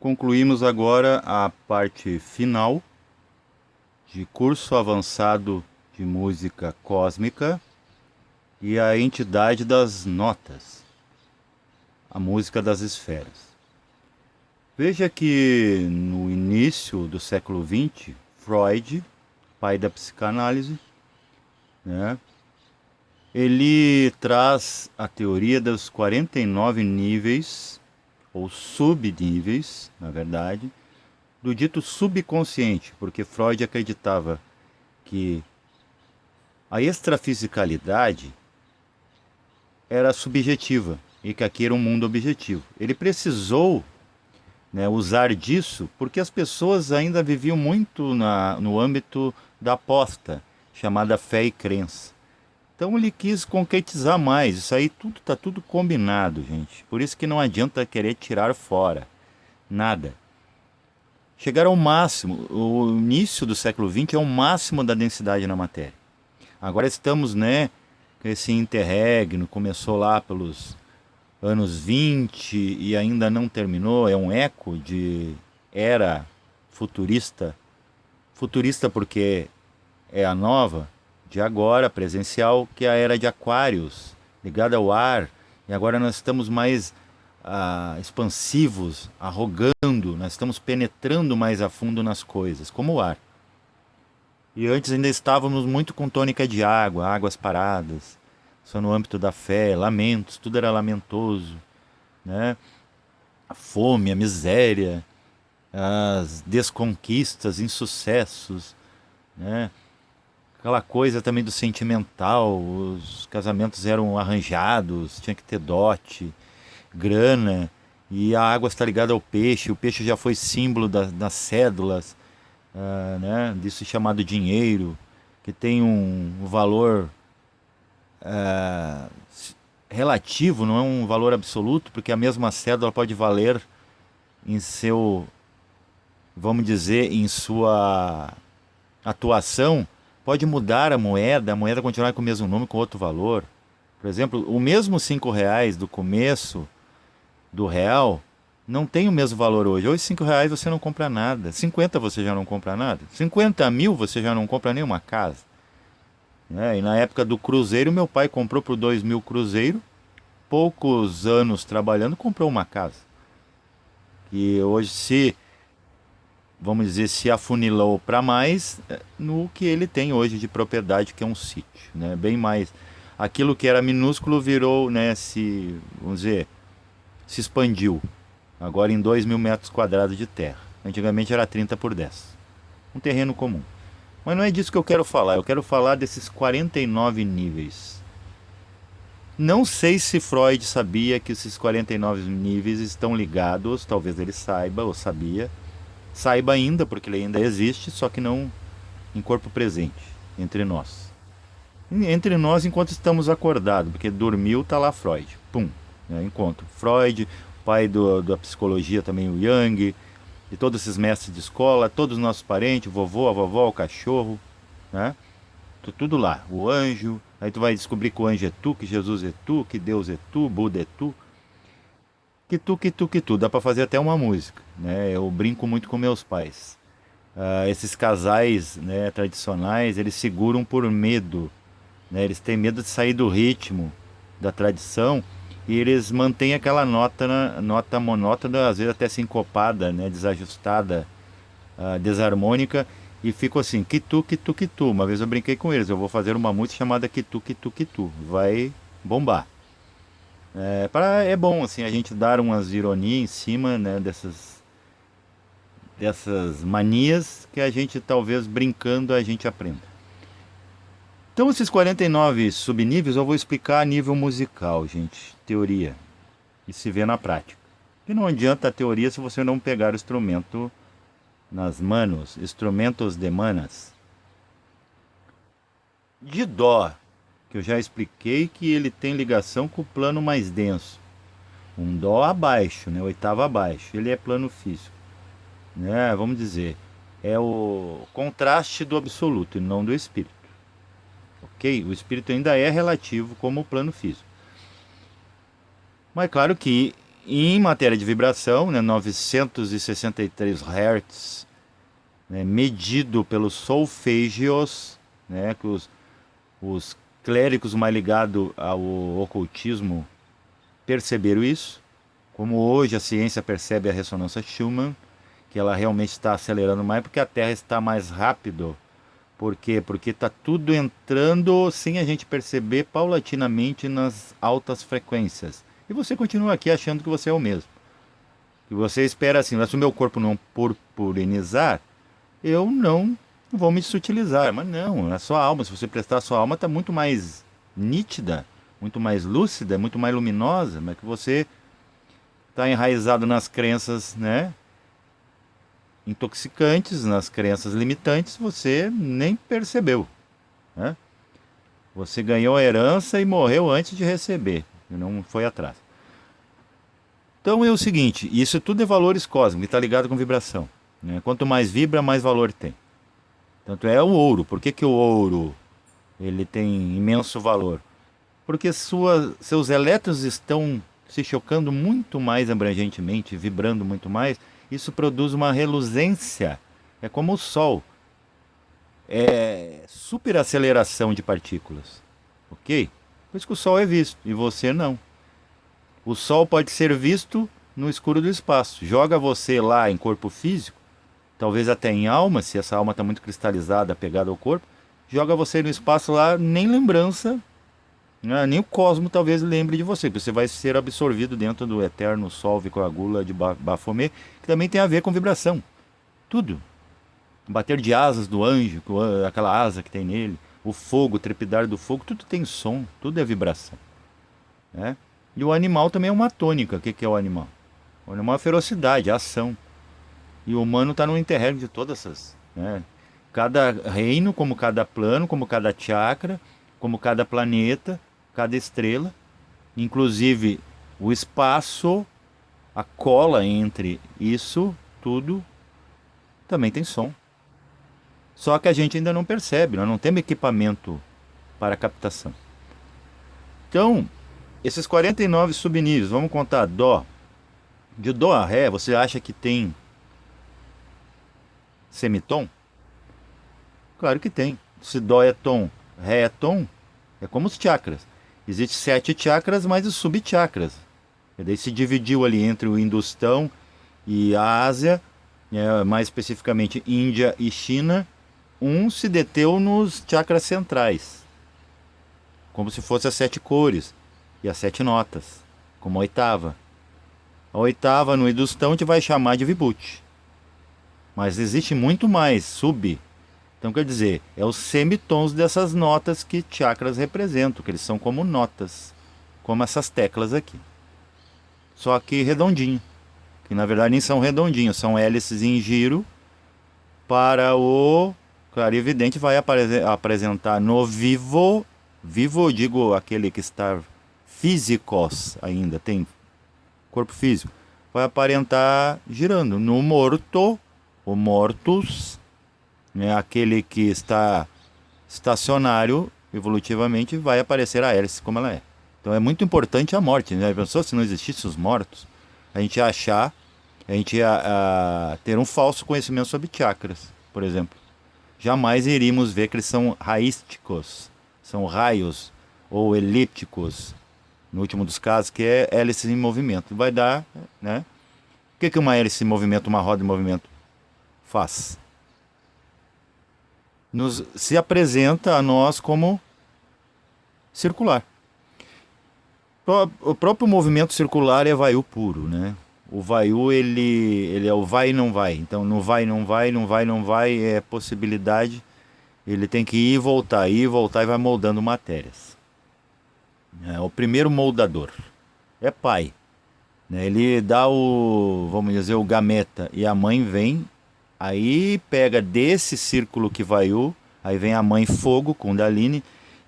Concluímos agora a parte final de curso avançado de música cósmica e a entidade das notas, a música das esferas. Veja que no início do século XX, Freud, pai da psicanálise, né, ele traz a teoria dos 49 níveis, ou subníveis, na verdade, do dito subconsciente, porque Freud acreditava que a extrafisicalidade era subjetiva e que aqui era um mundo objetivo. Ele precisou, né, usar disso porque as pessoas ainda viviam muito no âmbito da aposta, chamada fé e crença. Então ele quis concretizar mais. Isso aí tudo está tudo combinado, gente. Por isso que não adianta querer tirar fora nada. Chegar ao máximo, o início do século XX é o máximo da densidade na matéria. Agora estamos, né, com esse interregno, começou lá pelos anos 20 e ainda não terminou, é um eco de era futurista. Futurista porque é a nova, de agora, presencial, que é a era de Aquários, ligada ao ar. E agora nós estamos mais expansivos, arrogando, nós estamos penetrando mais a fundo nas coisas, como o ar. E antes ainda estávamos muito com tônica de água, águas paradas, só no âmbito da fé, lamentos, tudo era lamentoso, né? A fome, a miséria, as desconquistas, insucessos, né? Aquela coisa também do sentimental, os casamentos eram arranjados, tinha que ter dote, grana, e a água está ligada ao peixe, o peixe já foi símbolo das cédulas, né, disso chamado dinheiro, que tem um valor relativo, não é um valor absoluto, porque a mesma cédula pode valer em seu, vamos dizer, em sua atuação, pode mudar a moeda continuar com o mesmo nome, com outro valor. Por exemplo, o mesmo R$ 5 do começo do real não tem o mesmo valor hoje. Hoje R$ 5 você não compra nada. 50 você já não compra nada. 50 mil você já não compra nenhuma casa. E na época do cruzeiro, meu pai comprou por 2.000 cruzeiro. Poucos anos trabalhando, comprou uma casa. E hoje vamos dizer, se afunilou para mais no que ele tem hoje de propriedade, que é um sítio, né? Bem mais. Aquilo que era minúsculo virou, né, vamos dizer, se expandiu. Agora em 2.000 metros quadrados de terra. Antigamente era 30 por 10. Um terreno comum. Mas não é disso que eu quero falar. Eu quero falar desses 49 níveis. Não sei se Freud sabia que esses 49 níveis estão ligados, talvez ele saiba ou sabia. Saiba ainda, porque ele ainda existe, só que não em corpo presente, entre nós. Entre nós enquanto estamos acordados, porque dormiu, tá lá Freud. Pum, né? Encontro Freud, pai da psicologia também, o Jung, e todos esses mestres de escola, todos os nossos parentes, o vovô, a vovó, o cachorro, né? Tudo lá, o anjo. Aí tu vai descobrir que o anjo é tu, que Jesus é tu, que Deus é tu, Buda é tu. Que tu. Dá pra fazer até uma música, né? Eu brinco muito com meus pais. Esses casais, né, tradicionais, eles seguram por medo, né? Eles têm medo de sair do ritmo da tradição e eles mantêm aquela nota monótona, às vezes até sincopada, né, desajustada, desarmônica, e ficam assim, que tu. Uma vez eu brinquei com eles, eu vou fazer uma música chamada que tu. Vai bombar. É bom assim a gente dar umas ironias em cima, né, dessas manias que a gente talvez brincando a gente aprenda. Então esses 49 subníveis eu vou explicar a nível musical, gente, teoria, e se vê na prática. E não adianta a teoria se você não pegar o instrumento nas manos, instrumentos de manas. De dó, que eu já expliquei que ele tem ligação com o plano mais denso. Um dó abaixo, né, oitava abaixo, ele é plano físico, né, vamos dizer, é o contraste do absoluto e não do espírito. Ok? O espírito ainda é relativo como o plano físico. Mas claro que em matéria de vibração, né, 963 Hz, né, medido pelos solfegios, né, que os clérigos mais ligados ao ocultismo perceberam isso, como hoje a ciência percebe a ressonância Schumann, que ela realmente está acelerando mais porque a Terra está mais rápido. Por quê? Porque está tudo entrando sem a gente perceber paulatinamente nas altas frequências. E você continua aqui achando que você é o mesmo. Que você espera assim, mas se o meu corpo não purpurinizar, eu não vou me sutilizar. Mas não, a sua alma, se você prestar a sua alma, está muito mais nítida, muito mais lúcida, muito mais luminosa, mas que você está enraizado nas crenças, né, intoxicantes, nas crenças limitantes, você nem percebeu, né? Você ganhou a herança e morreu antes de receber, e não foi atrás. Então é o seguinte, isso tudo é valores cósmicos, está ligado com vibração, né? Quanto mais vibra, mais valor tem. Tanto é o ouro. Por que o ouro ele tem imenso valor? Porque seus elétrons estão se chocando muito mais abrangentemente, vibrando muito mais. Isso produz uma reluzência. É como o Sol. É superaceleração de partículas. Ok? Por isso que o Sol é visto e você não. O Sol pode ser visto no escuro do espaço. Joga você lá em corpo físico, talvez até em alma, se essa alma está muito cristalizada, pegada ao corpo, joga você no espaço lá, nem lembrança, né? Nem o cosmo talvez lembre de você, porque você vai ser absorvido dentro do eterno Sol Vicoagula de Baphomet, que também tem a ver com vibração. Tudo. O bater de asas do anjo, aquela asa que tem nele, o fogo, o trepidar do fogo, tudo tem som, tudo é vibração, né? E o animal também é uma tônica. O que é o animal? O animal é ferocidade, é ação. E o humano está no interregno de todas essas, né? Cada reino, como cada plano, como cada chakra, como cada planeta, cada estrela, inclusive o espaço, a cola entre isso tudo, também tem som. Só que a gente ainda não percebe, nós não temos equipamento para captação. Então, esses 49 subníveis, vamos contar Dó. De Dó a Ré, você acha que tem semitom? Claro que tem. Se Dó é tom, Ré é tom, é como os chakras. Existem 7 chakras mais os subchakras. E daí se dividiu ali entre o Hindustão e a Ásia, mais especificamente Índia e China. Um se deteu nos chakras centrais, como se fosse as 7 cores e as 7 notas, como a oitava. A oitava no Hindustão a gente vai chamar de Vibhuti. Mas existe muito mais sub. Então quer dizer, é os semitons dessas notas que chakras representam, que eles são como notas, como essas teclas aqui. Só que redondinho, que na verdade nem são redondinhos, são hélices em giro. Para o clarividente vai apresentar no vivo, vivo eu digo aquele que está físicos ainda, tem corpo físico, vai aparentar girando. No morto, o mortus, né, aquele que está estacionário, evolutivamente, vai aparecer a hélice como ela é. Então é muito importante a morte, né? Pensou se não existissem os mortos, a gente ia achar, a gente ia ter um falso conhecimento sobre chakras, por exemplo. Jamais iríamos ver que eles são raísticos, são raios ou elípticos, no último dos casos, que é hélice em movimento. Vai dar, né? O que uma hélice em movimento, uma roda em movimento faz? Se apresenta a nós como circular. O próprio movimento circular é vaiu puro, né? O vaiu, ele é o vai e não vai. Então, no vai, não vai, não vai, não vai, é possibilidade. Ele tem que ir e voltar e vai moldando matérias. É o primeiro moldador. É pai, né? Ele dá vamos dizer, o gameta e a mãe vem. Aí pega desse círculo que vaiu, aí vem a mãe fogo, Kundalini,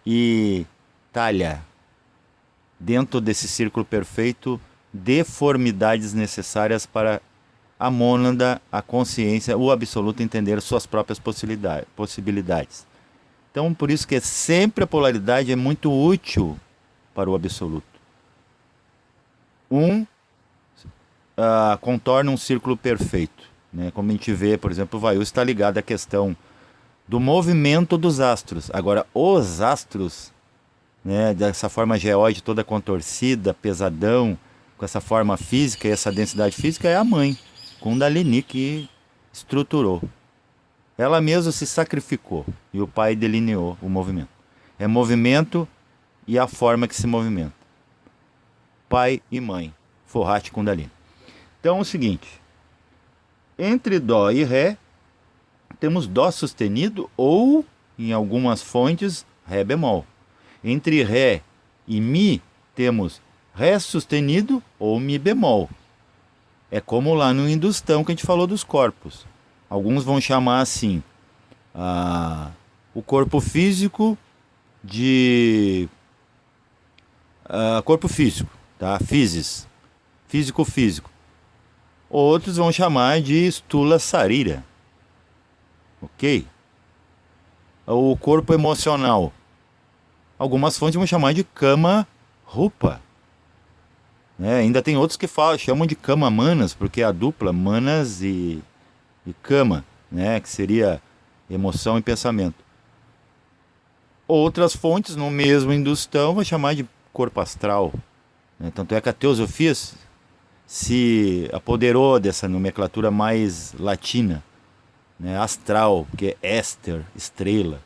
e talha dentro desse círculo perfeito deformidades necessárias para a mônada, a consciência, o absoluto entender suas próprias possibilidades. Então, por isso que sempre a polaridade é muito útil para o absoluto. Um contorna um círculo perfeito, né? Como a gente vê, por exemplo, o Vaiu está ligado à questão do movimento dos astros. Agora, os astros, né, dessa forma geóide toda contorcida, pesadão, com essa forma física e essa densidade física, é a mãe, Kundalini, que estruturou. Ela mesma se sacrificou e o pai delineou o movimento. É movimento e a forma que se movimenta. Pai e mãe, Forhat Kundalini. Então é o seguinte, entre Dó e Ré, temos Dó sustenido ou, em algumas fontes, Ré bemol. Entre Ré e Mi, temos Ré sustenido ou Mi bemol. É como lá no Hindustão que a gente falou dos corpos. Alguns vão chamar assim, o corpo físico de... corpo físico, tá? Physis, físico. Outros vão chamar de Stula Sarira, ok? O corpo emocional. Algumas fontes vão chamar de Kama Rupa. Ainda tem outros que chamam de Kama Manas, porque é a dupla Manas e Kama, né? Que seria emoção e pensamento. Outras fontes, no mesmo Hindustão, vão chamar de corpo astral. Tanto é que a teosofia se apoderou dessa nomenclatura mais latina, né? Astral, que é éster, estrela.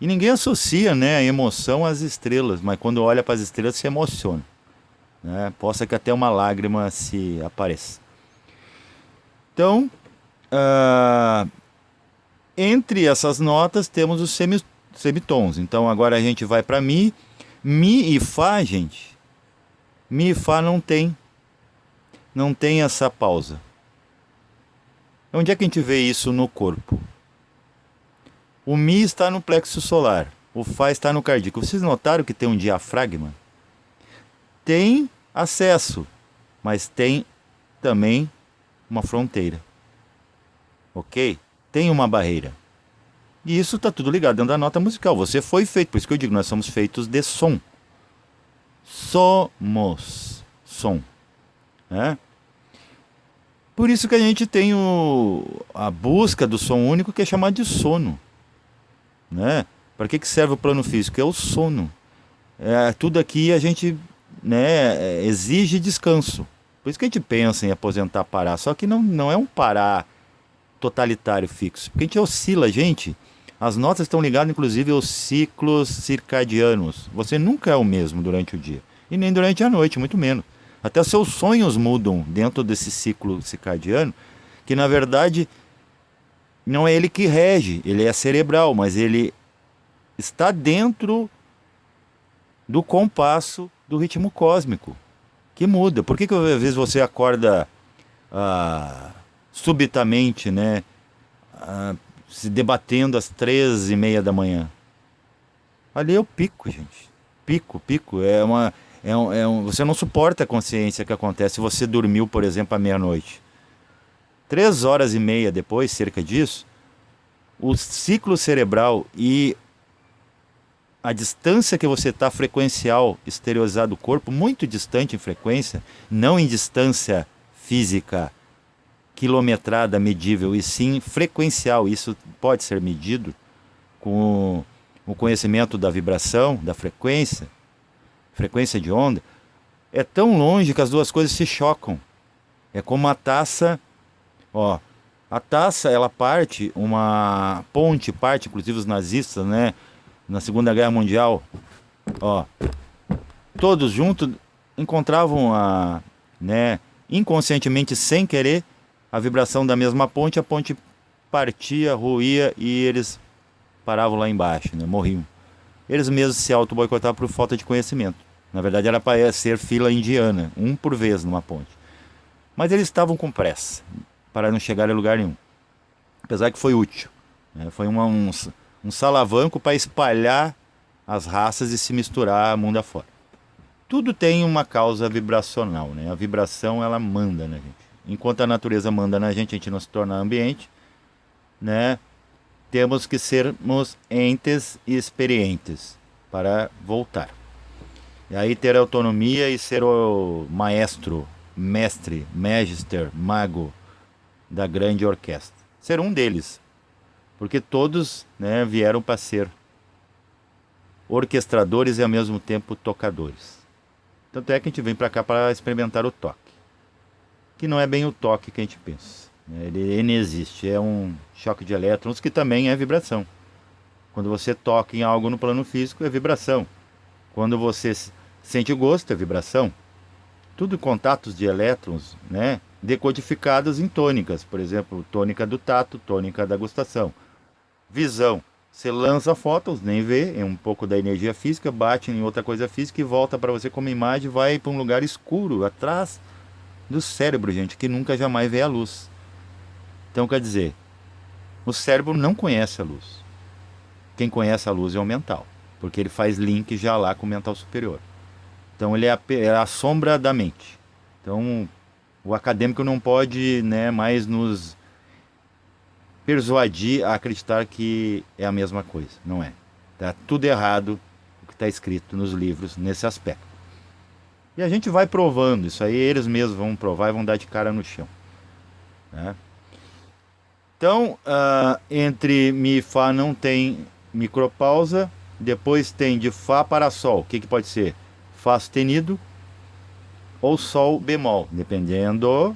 E ninguém associa, né, a emoção às estrelas, mas quando olha para as estrelas se emociona, né? Possa que até uma lágrima se apareça. Então, entre essas notas temos os semitons. Então agora a gente vai para Mi. Mi e Fá, gente. Mi e Fá não tem essa pausa. Onde é que a gente vê isso no corpo? O Mi está no plexo solar, o Fá está no cardíaco. Vocês notaram que tem um diafragma? Tem acesso, mas tem também uma fronteira. Ok? Tem uma barreira. E isso está tudo ligado dentro da nota musical. Você foi feito, por isso que eu digo, nós somos feitos de som. Somos som. Né? Por isso que a gente tem a busca do som único, que é chamado de sono. Né? Para que serve o plano físico? É o sono. Tudo aqui a gente, né, exige descanso. Por isso que a gente pensa em aposentar, parar. Só que não é um parar totalitário fixo. Porque a gente oscila, gente. As notas estão ligadas, inclusive, aos ciclos circadianos. Você nunca é o mesmo durante o dia. E nem durante a noite, muito menos. Até os seus sonhos mudam dentro desse ciclo circadiano, que na verdade não é ele que rege, ele é cerebral, mas ele está dentro do compasso do ritmo cósmico, que muda. Por que às vezes você acorda subitamente, né, se debatendo às 3h30 da manhã? Ali é o pico, gente. Pico. Você não suporta a consciência que acontece se você dormiu, por exemplo, à meia-noite. 3h30 depois, cerca disso, o ciclo cerebral e a distância que você está frequencial, exteriorizado do corpo, muito distante em frequência, não em distância física, quilometrada, medível, e sim frequencial. Isso pode ser medido com o conhecimento da vibração, da frequência de onda. É tão longe que as duas coisas se chocam. É como a taça, a taça, ela parte, uma ponte parte, inclusive os nazistas, né, na Segunda Guerra Mundial, todos juntos encontravam né, inconscientemente, sem querer, a vibração da mesma ponte, a ponte partia, ruía e eles paravam lá embaixo, né, morriam. Eles mesmos se auto-boicotavam por falta de conhecimento. Na verdade era para ser fila indiana, um por vez numa ponte. Mas eles estavam com pressa para não chegar a lugar nenhum. Apesar que foi útil, né? Foi um salavanco para espalhar as raças e se misturar mundo afora. Tudo tem uma causa vibracional, né? A vibração, ela manda na gente. Enquanto a natureza manda na gente, a gente não se torna ambiente, né? Temos que sermos entes e experientes para voltar. E aí ter autonomia e ser o maestro mestre, magister, mago da grande orquestra. Ser um deles, porque todos, né, vieram para ser orquestradores e ao mesmo tempo tocadores. Tanto é que a gente vem para cá para experimentar o toque, que não é bem o toque que a gente pensa, né? Ele inexiste, é um choque de elétrons que também é vibração. Quando você toca em algo no plano físico é vibração. Quando você sente gosto é vibração. Tudo contatos de elétrons, né, decodificados em tônicas, por exemplo, tônica do tato, tônica da gustação. Visão, você lança fótons, nem vê, é um pouco da energia física, bate em outra coisa física e volta para você como imagem, vai para um lugar escuro, atrás do cérebro, gente, que nunca jamais vê a luz. Então, quer dizer, o cérebro não conhece a luz. Quem conhece a luz é o mental, porque ele faz link já lá com o mental superior. Então ele é a sombra da mente. Então o acadêmico não pode, né, mais nos persuadir a acreditar que é a mesma coisa. Não é. Está tudo errado o que está escrito nos livros nesse aspecto. E a gente vai provando isso aí, eles mesmos vão provar e vão dar de cara no chão, né? Então, entre Mi e Fá não tem micropausa. Depois tem de Fá para Sol. O que pode ser? Fá sustenido ou Sol bemol, dependendo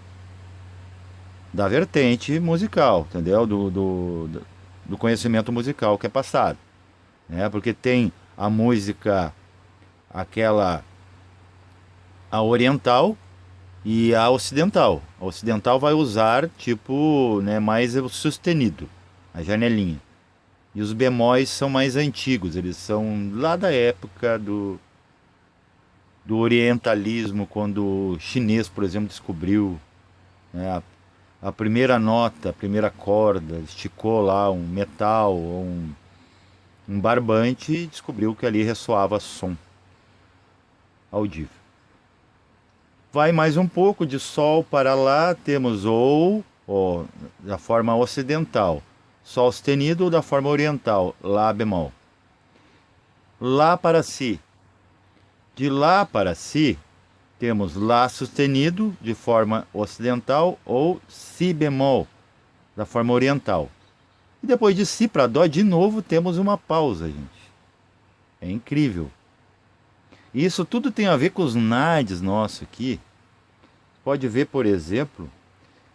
da vertente musical, entendeu? Do conhecimento musical que é passado, né? Porque tem a música, a oriental e a ocidental. A ocidental vai usar tipo, né, mais o sustenido, a janelinha. E os bemóis são mais antigos, eles são lá da época do orientalismo, quando o chinês, por exemplo, descobriu, né, a primeira nota, a primeira corda, esticou lá um metal ou um barbante e descobriu que ali ressoava som audível. Vai mais um pouco de Sol para lá, temos ou da forma ocidental, Sol sustenido, ou da forma oriental, Lá bemol. Lá para Si. De Lá para Si, temos Lá sustenido, de forma ocidental, ou Si bemol, da forma oriental. E depois de Si para Dó, de novo, temos uma pausa, gente. É incrível. E isso tudo tem a ver com os nades nossos aqui. Pode ver, por exemplo,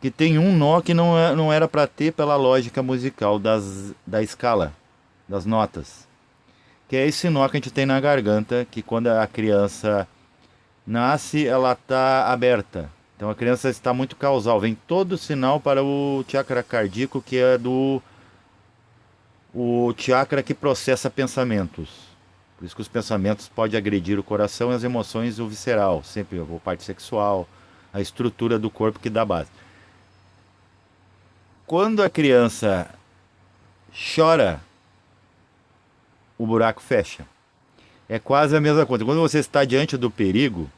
que tem um nó que não era para ter pela lógica musical da escala, das notas. Que é esse nó que a gente tem na garganta, que quando a criança nasce, ela está aberta. Então a criança está muito causal. Vem todo o sinal para o chakra cardíaco, que é o chakra que processa pensamentos. Por isso que os pensamentos podem agredir o coração e as emoções, o visceral, sempre a parte sexual, a estrutura do corpo que dá base. Quando a criança chora, o buraco fecha. É quase a mesma coisa. Quando você está diante do perigo,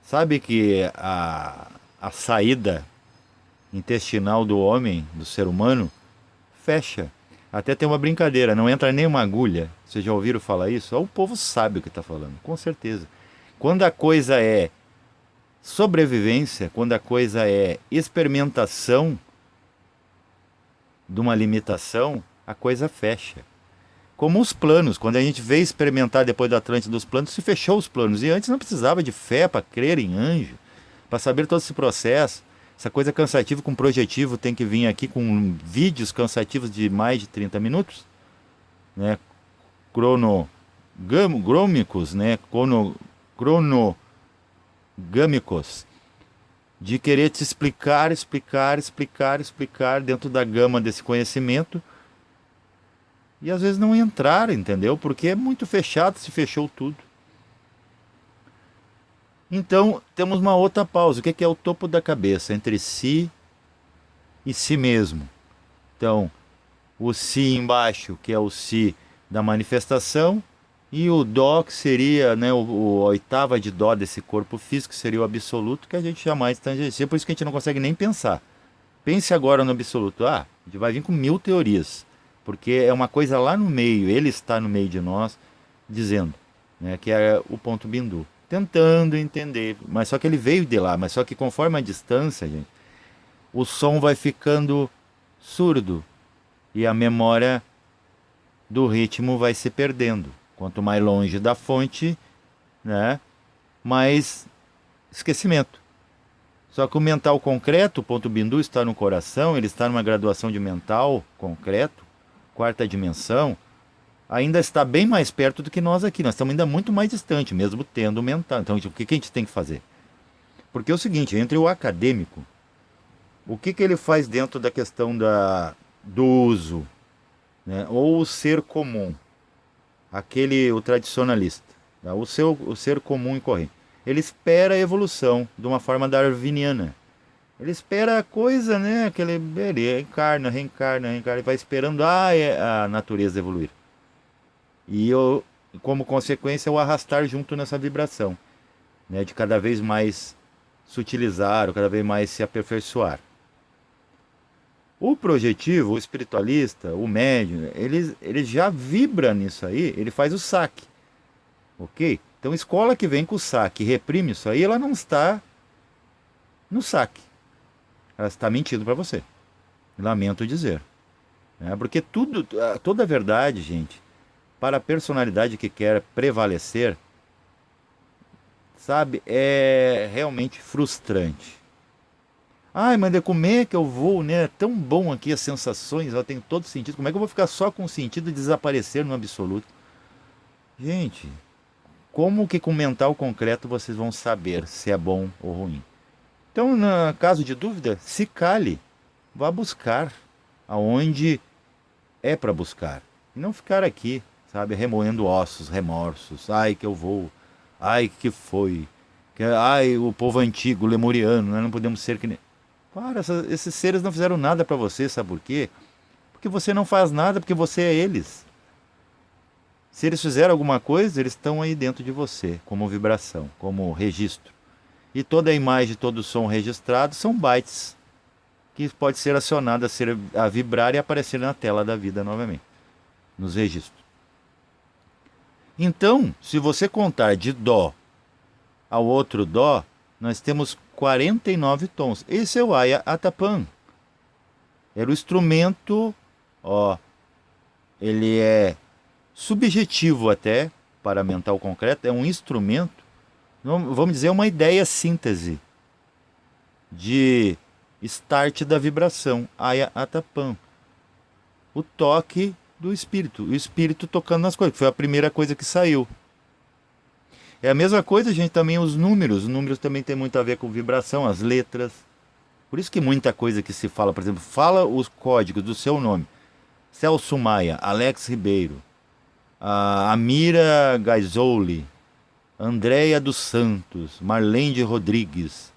sabe que a saída intestinal do homem, do ser humano, fecha. Até tem uma brincadeira, não entra nem uma agulha. Vocês já ouviram falar isso? O povo sabe o que está falando, com certeza. Quando a coisa é sobrevivência, quando a coisa é experimentação de uma limitação, a coisa fecha. Como os planos, quando a gente veio experimentar depois do Atlântida dos planos, se fechou os planos. E antes não precisava de fé para crer em anjo, para saber todo esse processo. Essa coisa cansativa com projetivo tem que vir aqui com vídeos cansativos de mais de 30 minutos, né? Cronogâmicos, né? Cronogâmicos, de querer te explicar dentro da gama desse conhecimento. E às vezes não entrar, entendeu? Porque é muito fechado, se fechou tudo. Então, temos uma outra pausa. O que é o topo da cabeça? Entre si e si mesmo. Então, o si embaixo, que é o si da manifestação, e o dó, que seria, né, a oitava de dó desse corpo físico, que seria o absoluto, que a gente jamais tangencia. Por isso que a gente não consegue nem pensar. Pense agora no absoluto. A gente vai vir com 1000 teorias. Porque é uma coisa lá no meio, ele está no meio de nós, dizendo, né, que é o ponto bindu. tentando entender. Mas só que ele veio de lá, mas só que conforme a distância, gente, o som vai ficando surdo e a memória do ritmo vai se perdendo. Quanto mais longe da fonte, né, mais esquecimento. Só que o mental concreto, o ponto bindu está no coração, ele está numa graduação de mental concreto, quarta dimensão, ainda está bem mais perto do que nós aqui. Nós estamos ainda muito mais distante, mesmo tendo o mental. Então, o que a gente tem que fazer? Porque é o seguinte, entre o acadêmico, o que ele faz dentro da questão do uso, né? Ou o ser comum, o tradicionalista, tá? O ser comum e corrente. Ele espera a evolução de uma forma darwiniana. Ele espera a coisa, né? Ele reencarna, e vai esperando a natureza evoluir. E como consequência, o arrastar junto nessa vibração, né? De cada vez mais sutilizar, ou cada vez mais se aperfeiçoar. O projetivo, o espiritualista, o médium, ele já vibra nisso aí, ele faz o saque, ok? Então, escola que vem com o saque e reprime isso aí, ela não está no saque. Ela está mentindo para você. Lamento dizer. Né? Porque toda a verdade, gente, para a personalidade que quer prevalecer, sabe, é realmente frustrante. Ai, mas de como é que eu vou, né? É tão bom aqui as sensações, ela tem todo sentido. Como é que eu vou ficar só com o sentido e desaparecer no absoluto? Gente, como que com mental concreto vocês vão saber se é bom ou ruim? Então, no caso de dúvida, se cale. Vá buscar aonde é para buscar. E não ficar aqui, sabe, remoendo ossos, remorsos. Ai, que eu vou. Ai, que foi. Ai, o povo antigo, lemuriano, nós não podemos ser que nem... Para, esses seres não fizeram nada para você, sabe por quê? Porque você não faz nada, porque você é eles. Se eles fizeram alguma coisa, eles estão aí dentro de você, como vibração, como registro. E toda a imagem, todo o som registrado são bytes, que pode ser acionado a vibrar e aparecer na tela da vida novamente, nos registros. Então, se você contar de dó ao outro dó, nós temos 49 tons. Esse é o Aya Atapan. Era o instrumento, ele é subjetivo até, para mental concreto, é um instrumento, vamos dizer, uma ideia síntese de start da vibração, Aya Atapan. O toque do espírito, o espírito tocando nas coisas, que foi a primeira coisa que saiu. É a mesma coisa, gente, também os números também tem muito a ver com vibração, as letras. Por isso que muita coisa que se fala, por exemplo, fala os códigos do seu nome. Celso Maia, Alex Ribeiro, a Amira Gaisoli, Andréia dos Santos, Marlene Rodrigues.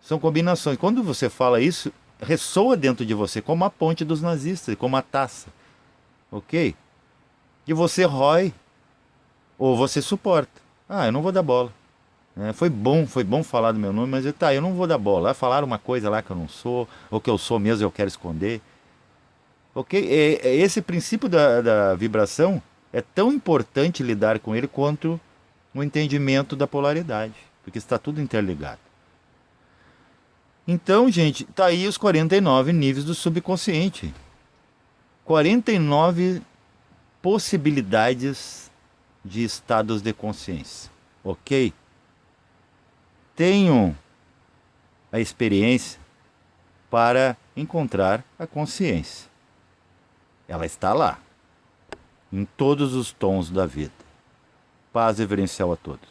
São combinações. Quando você fala isso, ressoa dentro de você como a ponte dos nazistas, como a taça. Ok? E você rói, ou você suporta. Eu não vou dar bola. Foi bom falar do meu nome, mas eu não vou dar bola. Falar uma coisa lá que eu não sou, ou que eu sou mesmo e eu quero esconder. Ok? Esse princípio da vibração é tão importante lidar com ele quanto o entendimento da polaridade, porque está tudo interligado. Então, gente, tá aí os 49 níveis do subconsciente. 49 possibilidades de estados de consciência. Ok? Tenham a experiência para encontrar a consciência. Ela está lá, em todos os tons da vida. Paz reverencial a todos.